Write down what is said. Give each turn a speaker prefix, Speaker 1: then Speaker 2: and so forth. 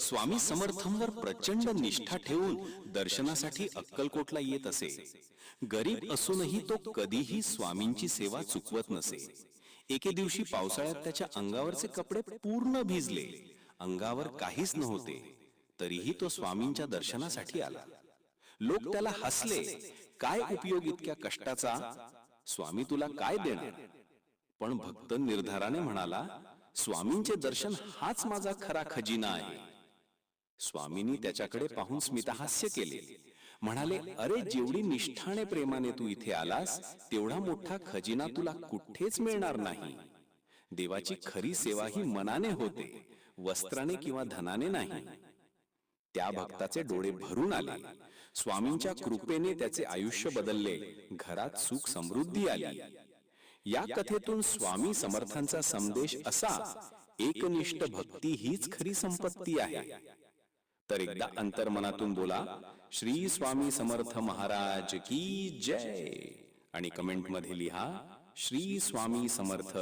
Speaker 1: स्वामी समर्थांवर प्रचंड निष्ठा ठेवून दर्शनासाठी अक्कलकोटला येत असे. गरीब असूनही तो कधीही स्वामींची सेवा चुकवत नसे. एके दिवशी पावसाळ्यात त्याच्या अंगावरचे कपडे पूर्ण भिजले. अंगावर काहीच नव्हते, तरीही तो स्वामींच्या दर्शनासाठी आला. लोक त्याला हसले. काय उपयोग इतक्या कष्टाचा, स्वामी तुला काय देणार? पण भक्त निर्धाराने म्हणाला, स्वामींचे दर्शन हाच माझा खरा खजिना आहे. स्वामींनी त्याच्याकडे पाहून स्मितहास्य केले. म्हणाले, अरे जेवढी निष्ठाने प्रेमाने तू इथे आलास तेवढा मोठा खजिना तुला कुठेच मिळणार नाही. देवाची खरी सेवा ही मनाने होते, वस्त्राने किंवा धनाने नाही. त्या भक्ताचे डोळे भरून आले. स्वामींच्या कृपेने त्याचे आयुष्य बदलले. घरात सुख समृद्धी आली. या कथेतून स्वामी समर्थांचा संदेश असा, एकनिष्ठ भक्ती हीच खरी संपत्ती आहे. तर एकदा अंतर्मनातून बोला, श्री स्वामी समर्थ महाराज की जय, आणि कमेंट मध्ये लिहा, श्री स्वामी समर्थ.